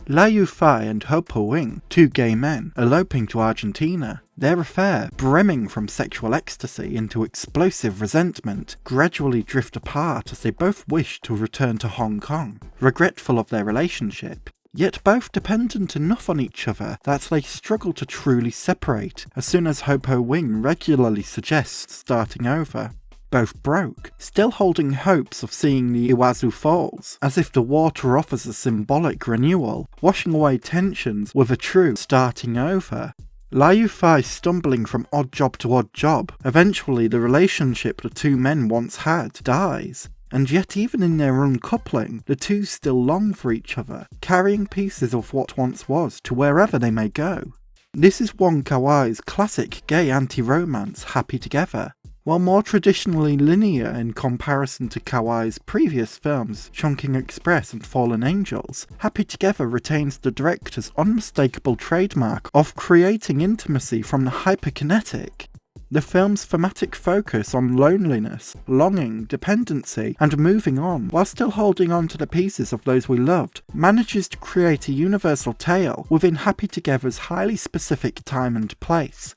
Liu Fai and Ho Po Wing, two gay men eloping to Argentina. Their affair, brimming from sexual ecstasy into explosive resentment, gradually drift apart as they both wish to return to Hong Kong, regretful of their relationship, yet both dependent enough on each other that they struggle to truly separate as soon as Ho Po Wing regularly suggests starting over. Both broke, still holding hopes of seeing the Iguazu Falls, as if the water offers a symbolic renewal, washing away tensions with a true starting over. Liu Fai stumbling from odd job to odd job, eventually the relationship the two men once had dies, and yet even in their uncoupling, the two still long for each other, carrying pieces of what once was to wherever they may go. This is Wong Kar-wai's classic gay anti-romance Happy Together. While more traditionally linear in comparison to Kar-wai's previous films Chungking Express and Fallen Angels, Happy Together retains the director's unmistakable trademark of creating intimacy from the hyperkinetic. The film's thematic focus on loneliness, longing, dependency, and moving on, while still holding on to the pieces of those we loved, manages to create a universal tale within Happy Together's highly specific time and place.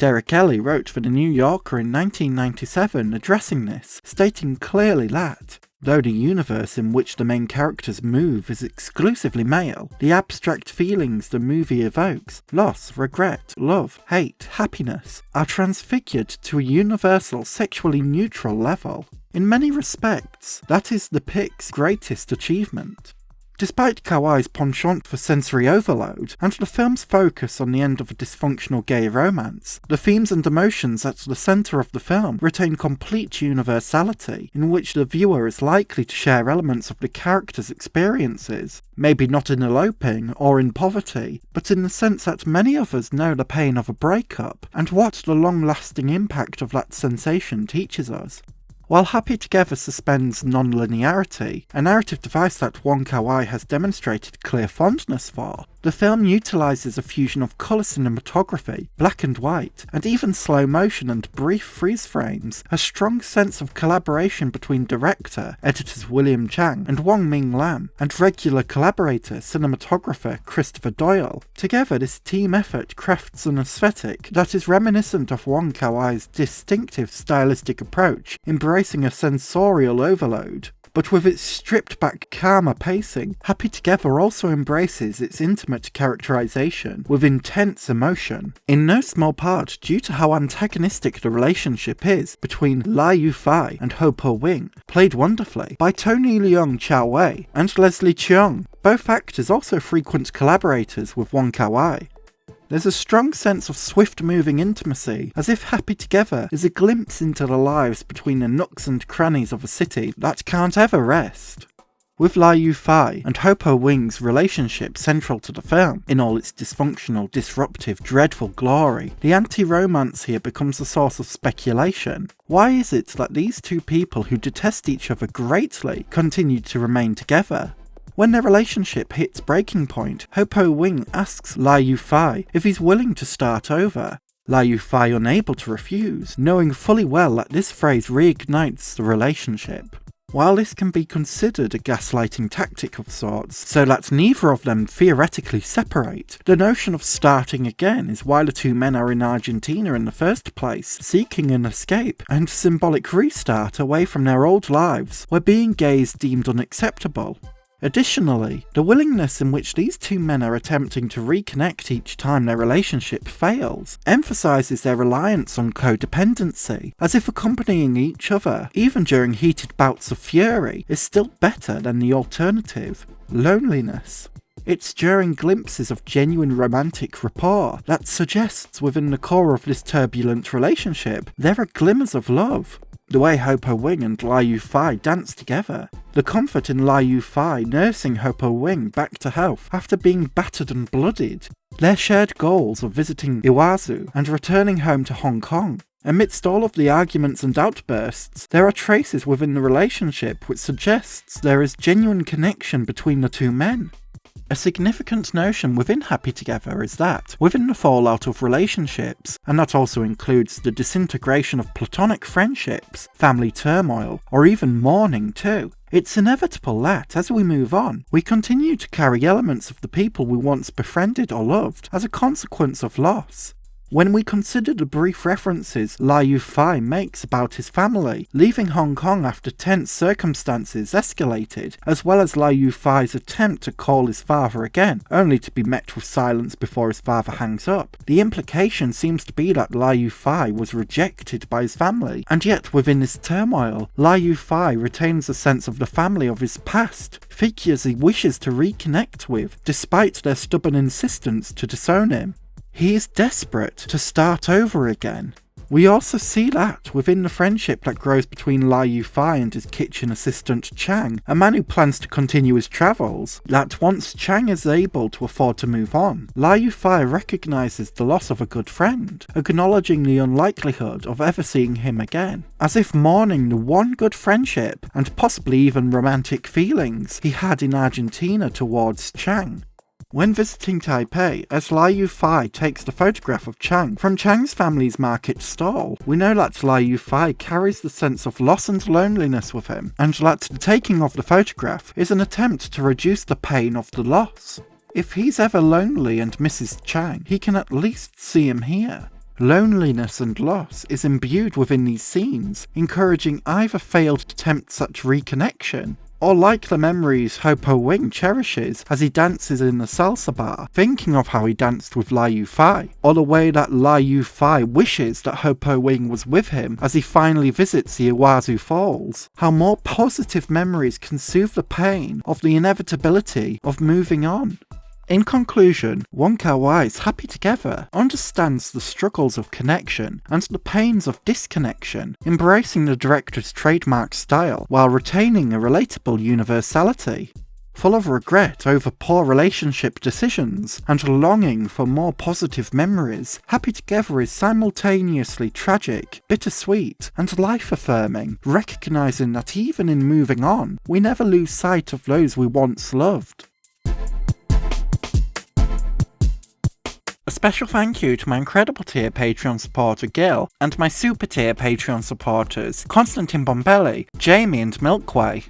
Derek Elley wrote for The New Yorker in 1997 addressing this, stating clearly that, though the universe in which the main characters move is exclusively male, the abstract feelings the movie evokes, loss, regret, love, hate, happiness, are transfigured to a universal sexually neutral level. In many respects, that is the PIC's greatest achievement. Despite Kar-wai's penchant for sensory overload, and the film's focus on the end of a dysfunctional gay romance, the themes and emotions at the centre of the film retain complete universality, in which the viewer is likely to share elements of the characters' experiences, maybe not in eloping or in poverty, but in the sense that many of us know the pain of a breakup, and what the long-lasting impact of that sensation teaches us. While Happy Together suspends non-linearity, a narrative device that Wong Kar-wai has demonstrated clear fondness for, the film utilises a fusion of colour cinematography, black and white, and even slow motion and brief freeze frames, a strong sense of collaboration between director, editors William Chang and Wong Ming Lam, and regular collaborator, cinematographer Christopher Doyle. Together, this team effort crafts an aesthetic that is reminiscent of Wong Kar-wai's distinctive stylistic approach, embracing a sensorial overload. But with its stripped-back, calmer pacing, Happy Together also embraces its intimate characterization with intense emotion, in no small part due to how antagonistic the relationship is between Liu Fai and Ho Po Wing, played wonderfully by Tony Leung Chiu-wai and Leslie Cheung, both actors also frequent collaborators with Wong Kar-wai. There's a strong sense of swift-moving intimacy, as if Happy Together is a glimpse into the lives between the nooks and crannies of a city that can't ever rest. With Liu Fai and Ho Po Wing's relationship central to the film, in all its dysfunctional, disruptive, dreadful glory, the anti-romance here becomes a source of speculation. Why is it that these two people who detest each other greatly continue to remain together? When their relationship hits breaking point, Ho Po Wing asks Liu Fai if he's willing to start over. Liu Fai unable to refuse, knowing fully well that this phrase reignites the relationship. While this can be considered a gaslighting tactic of sorts, so that neither of them theoretically separate, the notion of starting again is why the two men are in Argentina in the first place, seeking an escape and symbolic restart away from their old lives, where being gay is deemed unacceptable. Additionally, the willingness in which these two men are attempting to reconnect each time their relationship fails emphasises their reliance on codependency, as if accompanying each other, even during heated bouts of fury, is still better than the alternative, loneliness. It's during glimpses of genuine romantic rapport that suggests within the core of this turbulent relationship there are glimmers of love. The way Ho Po Wing and Liu Fai dance together, the comfort in Liu Fai nursing Ho Po Wing back to health after being battered and bloodied, their shared goals of visiting Iguazu and returning home to Hong Kong. Amidst all of the arguments and outbursts, there are traces within the relationship which suggests there is genuine connection between the two men. A significant notion within Happy Together is that, within the fallout of relationships, and that also includes the disintegration of platonic friendships, family turmoil, or even mourning too, It's inevitable that, as we move on, we continue to carry elements of the people we once befriended or loved as a consequence of loss. When we consider the brief references Liu Fai makes about his family leaving Hong Kong after tense circumstances escalated, as well as Liu Fai's attempt to call his father again, only to be met with silence before his father hangs up, the implication seems to be that Liu Fai was rejected by his family, and yet within this turmoil, Liu Fai retains a sense of the family of his past, figures he wishes to reconnect with, despite their stubborn insistence to disown him. He is desperate to start over again. We also see that within the friendship that grows between Liu Fai and his kitchen assistant Chang, a man who plans to continue his travels, that once Chang is able to afford to move on, Liu Fai recognises the loss of a good friend, acknowledging the unlikelihood of ever seeing him again, as if mourning the one good friendship, and possibly even romantic feelings, he had in Argentina towards Chang. When visiting Taipei, as Liu Fai takes the photograph of Chang from Chang's family's market stall, we know that Liu Fai carries the sense of loss and loneliness with him, and that the taking of the photograph is an attempt to reduce the pain of the loss. If he's ever lonely and misses Chang, he can at least see him here. Loneliness and loss is imbued within these scenes, encouraging either failed attempt such reconnection, or like the memories Ho Po Wing cherishes as he dances in the salsa bar, thinking of how he danced with Liu Fai, or the way that Liu Fai wishes that Ho Po Wing was with him as he finally visits the Iguazu Falls, how more positive memories can soothe the pain of the inevitability of moving on. In conclusion, Wong Kar-wai's Happy Together understands the struggles of connection and the pains of disconnection, embracing the director's trademark style while retaining a relatable universality. Full of regret over poor relationship decisions and longing for more positive memories, Happy Together is simultaneously tragic, bittersweet, and life-affirming, recognising that even in moving on, we never lose sight of those we once loved. A special thank you to my incredible tier Patreon supporter Gil, and my super tier Patreon supporters Constantine Bombelli, Jamie and Milkway.